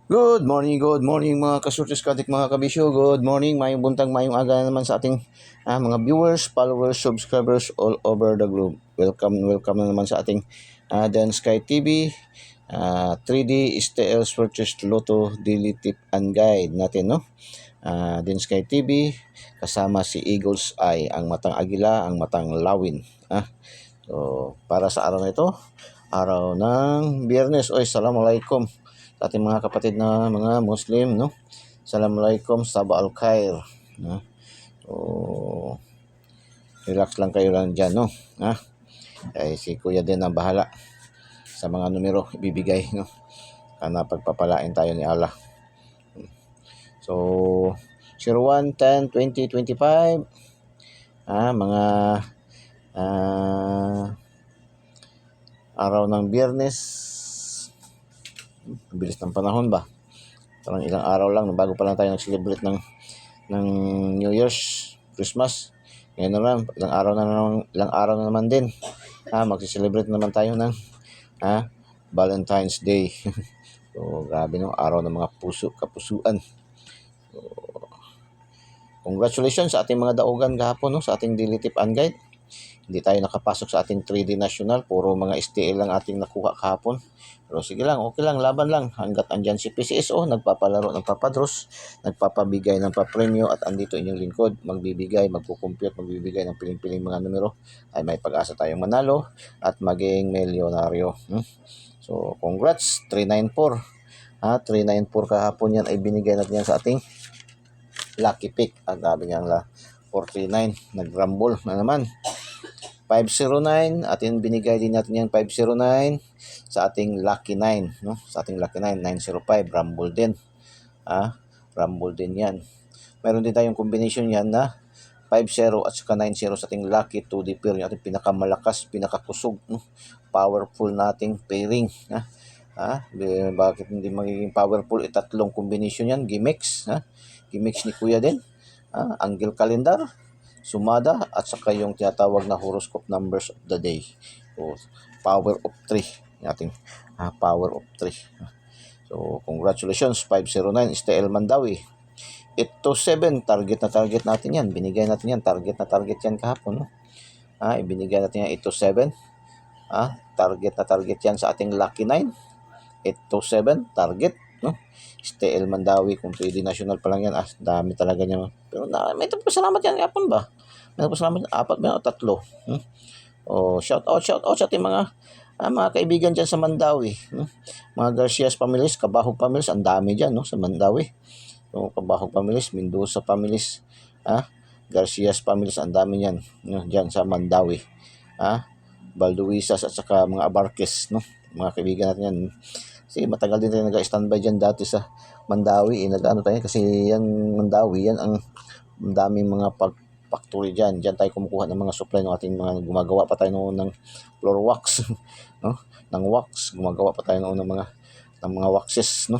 Good morning mga kasurtis katik mga kabisyo. Good morning, mayong buntag, mayong aga na naman sa ating mga viewers, followers, subscribers all over the globe. Welcome na naman sa ating Dan Sky TV 3D STL Switches Lotto Daily Tip and Guide natin, no? Dan Sky TV kasama si Eagles Eye, ang matang agila, ang matang lawin. So, para sa araw na ito, araw ng Biyernes. Oy, Assalamualaikum sa ating mga kapatid na mga Muslim, no? Assalamualaikum, Sabah al-Khair, no? So, relax lang kayo lang dyan, no? Ay, si Kuya din ang bahala sa mga numero ibibigay, no? Sana pagpapalain tayo ni Allah. So, 01, 10, 20, 25, mga araw ng Biyernes. Bilis ng panahon ba? Parang ilang araw lang, bago pa lang tayo nag-celebrate ng New Year's, Christmas. Ngayon naman, ilang araw na naman din. Magsi-celebrate naman tayo ng Valentine's Day. So, grabe no, araw ng mga kapusuan. So, congratulations sa ating mga daugan kahapon, no, sa ating daily tip and guide. Hindi tayo nakapasok sa ating 3D National. Puro mga STL lang ating nakuha kahapon. Pero sige lang, okay lang, laban lang. Hanggat andyan si PCSO, nagpapalaro ng papadros, nagpapabigay ng papremyo, at andito inyong lingkod, magbibigay, magkukumpute, magbibigay ng piling-piling mga numero, ay may pag-asa tayong manalo at maging milyonaryo. So, congrats, 394. 394 kahapon yan ay binigay natin yan sa ating lucky pick. Ang dami niyang 439, nag-rumble na naman. 509, atin binigay din natin yung 509 sa ating lucky 9, no? Sa ating lucky 9, 905, rumble din. Rumble din yan. Meron din tayong combination yan na 50 at saka 90 sa ating lucky 2D pair, yung ating pinakamalakas, pinakakusog, no? Powerful nating pairing. Bakit hindi magiging powerful? Tatlong combination yan, gimmicks, gimmicks ni Kuya din. Angle calendar, sumada, at saka yung tinatawag na horoscope numbers of the day. So, power of 3, ating power of 3. So, congratulations, 509 STL Mandawi. 827, target natin yan. Binigay natin yan, target yan kahapon, no? Ibinigay natin yan, 827. Target yan sa ating lucky 9. 827, target, no? STL Mandawi, kung 3D National pa lang yan, dami talaga niya. Pero may salamat yan kapon ba? May salamat, 4 ba o 3? Shout out sa ating mga kaibigan dyan sa Mandawi, mga Garcias families, Kabahog families, ang dami dyan, no, sa Mandawi. So, Kabahog families, Mendoza families, Garcias families, ang dami yan, no, dyan sa Mandawi. Balduisas at saka mga Abarques, no, mga kaibigan natin yan. Kasi matagal din tayo nag-standby dyan dati sa Mandawi. Nag-ano tayo kasi yan Mandawi, yan ang daming mga factory dyan. Dyan tayo kumukuha ng mga supply ng ating mga, gumagawa pa tayo noon ng floor wax, no? Ng wax, gumagawa pa tayo noon ng mga waxes, no?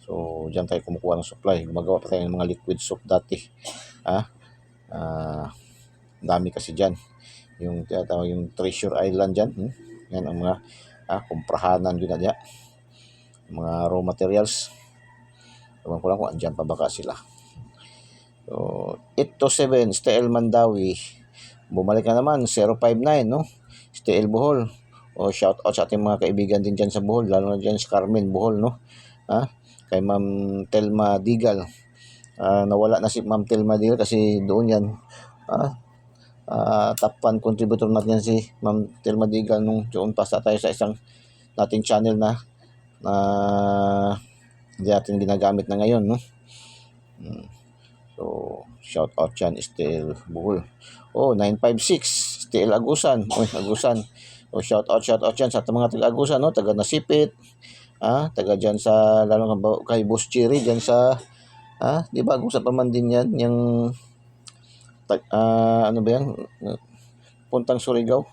So, dyan tayo kumukuha ng supply. Gumagawa pa tayo ng mga liquid soap dati. Dami kasi dyan. Yung Treasure Island dyan. Yan ang mga kumprahanan yun na dyan. Mga raw materials. Ewan ko lang kung andyan pa baka sila. So, 827, STL Mandawi. Bumalik na naman, 059, no? STL Bohol. Shout out sa ating mga kaibigan din dyan sa Bohol, lalo na dyan sa Carmen, Bohol, no? Kay Ma'am Telma Digal. Nawala na si Ma'am Telma Digal kasi doon yan. Top 1 contributor natin yan si Ma'am Telma Digal nung doon pasa tayo sa isang nating channel na hindi natin ginagamit na ngayon, no? So, shout out yan, STL Bohol. 956, STL Agusan. Agusan. Shout out yan sa mga taga-Agusan, no? Taga Nasipit. Taga dyan sa, lalo kay Boss Cherry, dyan sa, di ba, Agusan pa man din yan, yung, ano ba yan? Puntang Surigao.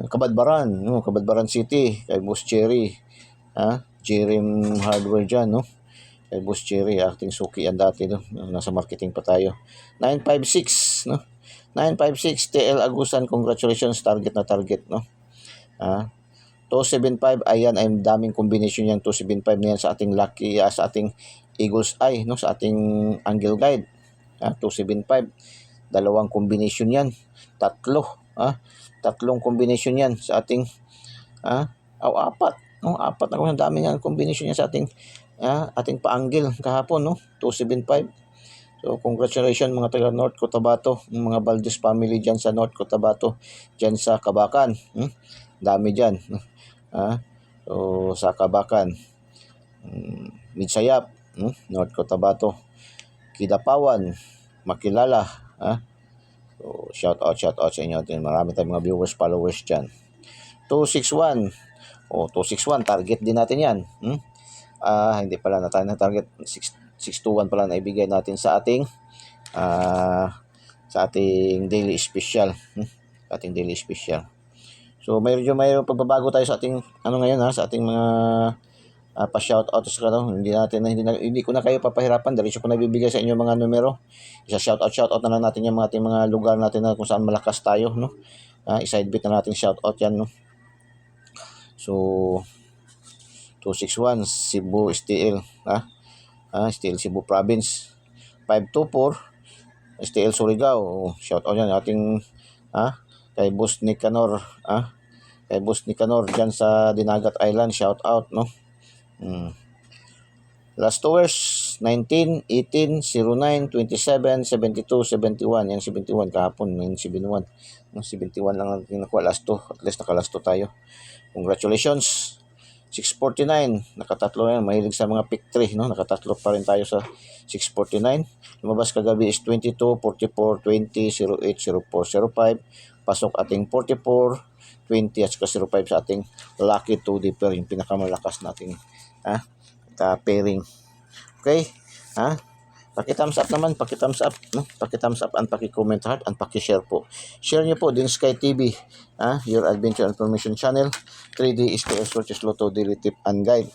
Kabadbaran, no? Kabadbaran City, kay Boss Cherry. Jerem Hardware dyan, no? Kay Boss Cherry, ating suki yan dati, no? Nasa marketing pa tayo. 956, no? 956 TL Agusan, congratulations, target, no? 275, ayan ay daming combination yan. 275 na yan sa ating lucky, sa ating Eagle's Eye, no, sa ating angle guide. 275, dalawang combination yan, tatlong combination yan sa ating apat, no, apat na kung dami yan combination yan sa ating ating pa-angle kahapon, no, 275. So, congratulations mga taga North Cotabato, mga Valdez family dyan sa North Cotabato, dyan sa Kabakan. Dami dyan. So, sa Kabakan, Midsayap, North Cotabato, Kidapawan, Makilala. So, shout out sa inyo. Marami tayong mga viewers, followers dyan. 261. 261, target din natin yan. Hindi pala na tayo na target. 621 pala na ibigay natin sa ating daily special. Ating daily special. So mayroon pagbabago tayo sa ating ngayon, sa ating mga pa-shoutout sa hindi ko na kayo papahirapan, diretso ko na bibigay sa inyo mga numero. Shoutout na lang natin yung ating mga lugar natin na kung saan malakas tayo, no. I-side bit na natin shoutout yan, no. So 261 Cebu STL, STL Cebu Province. 524 STL Surigao, shout out yan ating kay Boss Nicanor, kay Boss Nicanor dyan sa Dinagat Island, shout out, no. Last hours 19, 18, 09, 27, 72, 71. Yan 71 kahapon, 971. 71 lang natin nakuha, last 2. At least naka-last 2 tayo. Congratulations. 649, nakatatlo yan. Mahilig sa mga pick 3, no? Nakatatlo pa rin tayo sa 649. Lumabas kagabi is 22, 44, 20, 08, 04, 05. Pasok ating 44, 20 at saka 05 sa ating lucky 2D pair, yung pinakamalakas nating pairing. Okay? Paki-thumbs up naman, paki-thumbs up, no? Paki-thumbs up and paki-comment heart and paki-share po. Share niyo po din Sky TV, your adventure information channel, 3D STS Searches Lotto Daily Tip and Guide.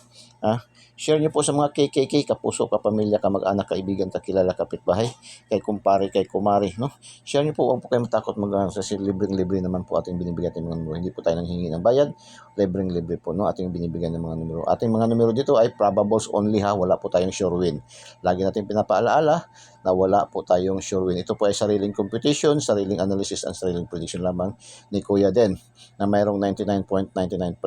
Share niyo po sa mga KKK, kapuso, kapamilya, kamag-anak, kaibigan, kakilala, kapitbahay, kay kumpare, kay kumari, no? Share niyo po, huwag po kayo matakot kasi libreng-libre naman po ating binibigyan ng mga numero. Hindi po tayo nanghingi ng bayad, libreng-libre po, no, ating binibigyan ng mga numero. Ating mga numero dito ay probables only, wala po tayong sure win. Lagi natin pinapaalaala na wala po tayong sure win. Ito po ay sariling computation, sariling analysis, and sariling prediction lamang ni Kuya Den na mayroong 99.99%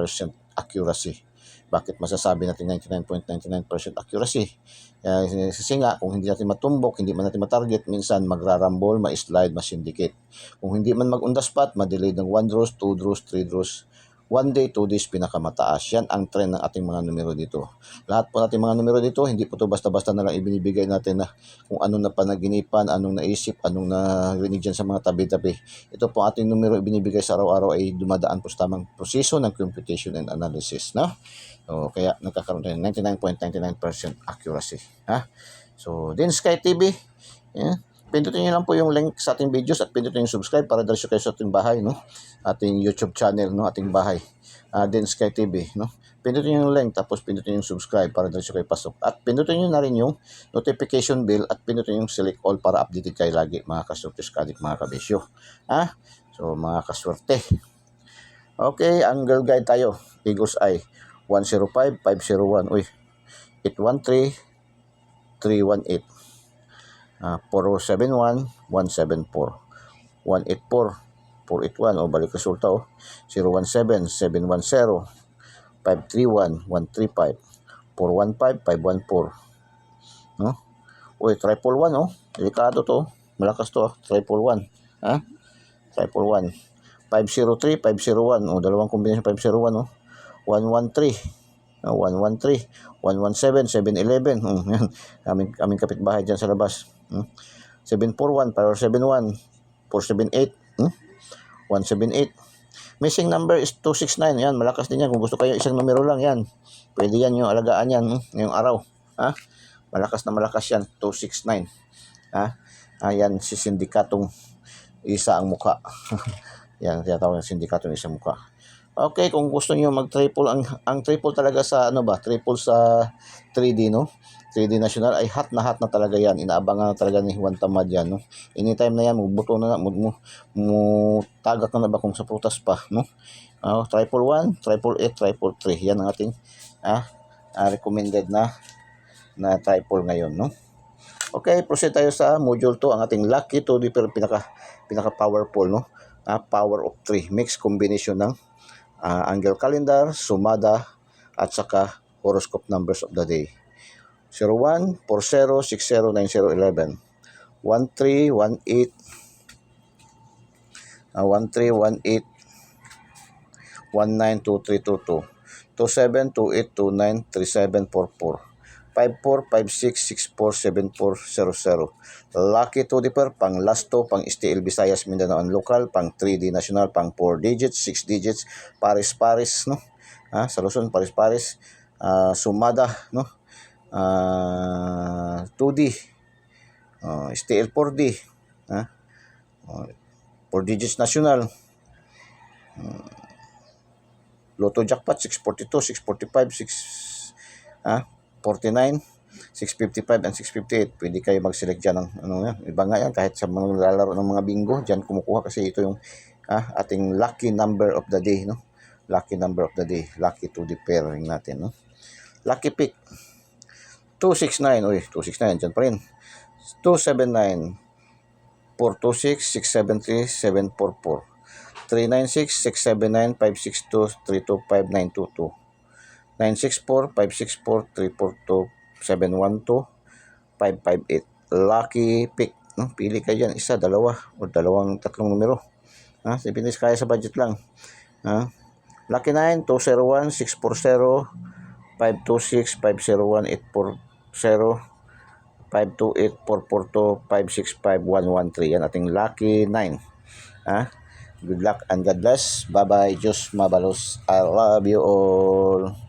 accuracy. Bakit masasabi natin 99.99% accuracy? Kasi nga, kung hindi natin matumbok, hindi man natin matarget, minsan magrarambol, ma-slide, ma-syndicate. Kung hindi man mag-on the spot, ma-delay ng 1 draws, 2 draws, 3 draws, 1 day, 2 days, pinakamataas. Yan ang trend ng ating mga numero dito. Lahat po natin mga numero dito, hindi po ito basta-basta na lang ibinibigay natin na kung anong na panaginipan, anong naisip, anong narinig dyan sa mga tabi-tabi. Ito po ating numero ibinibigay sa araw-araw ay dumadaan po sa tamang proseso ng computation and analysis, no? So, kaya nagkakaroon tayo ng 99.99% accuracy. So, din Sky TV, pindutin nyo lang po yung link sa ating videos at pindutin yung subscribe para diretso kayo sa ating bahay, no? Ating YouTube channel, no? Ating bahay. Din Sky TV, no? Pindutin nyo yung link tapos pindutin yung subscribe para diretso kayo pasok. At pindutin nyo na rin yung notification bell at pindutin yung select all para updated kayo lagi, mga kasurtis kadik, mga kabisyo. So, mga kaswerte. Okay, angle guide tayo. Eagle's Eye. 105, 501. 813, 318. 471, 174. 184, 481. Balik resulta, 017, 710. 531, 135. 415, 514. No? 311, delikado to. Malakas to, 311. 311. 503, 501. Dalawang combination, 501, 113, 117, 711. Aming kapitbahay dyan sa labas. 741, 471, 478, 178. Missing number is 269. Yan, malakas din yan. Kung gusto kayo isang numero lang, yan. Pwede yan yung alagaan yan, ngayong araw. Malakas na malakas yan, 269. Yan, si sindikatong isa ang mukha. Yan, tinatawag ng sindikatong isa mukha. Okay, kung gusto niyo mag-triple, ang triple talaga sa triple sa 3D, no? 3D National ay hot na talaga yan. Inaabangan na talaga ni Juan Tamad yan, no? Anytime na yan, magbuto na, tagak na ba kung sa prutas pa, no? Triple 1, triple 8, triple 3. Yan ang ating recommended na triple ngayon, no? Okay, proceed tayo sa module 2, ang ating lucky 2D pero pinaka powerful, no? Power of 3, mixed combination ng angle calendar, sumada, at saka horoscope numbers of the day. 01, 40, 60, 90, 11, 13, 18, 19, 23, 22, 27, 28, 29, 37, 44, 54, 56, 64, 74, 00. Lucky 2D pair, pang last 2, pang STL Visayas, Mindanao and local, pang 3D national, pang 4 digits, 6 digits, pares-pares, no? Sa Luzon, pares-pares, sumada, no? 2D, STL 4D, 4 digits national, Lotto jackpot 642, 645, 49, 655 and 658. Pwede kayo mag-select dyan ng iba nga yan, kahit sa mga lalaro ng mga bingo, dyan kumukuha kasi ito yung ating lucky number of the day, no? Lucky number of the day, lucky 2D pairing natin, no? Lucky pick 269, 269 dyan pa rin, 279, 426, 673, 744, 396, 679, 562, 325, 922, 964, 564, 342, 712, 558. Lucky pick, no? Pili kayo dyan, isa, dalawa, o tatlong numero. Depende kaya sa budget lang. Lucky 9, 201, 640, 526, 501, 840, 528, 442, 565, 113. Yan ating lucky 9. Good luck and God bless. Bye-bye. Diyos mabalos. I love you all.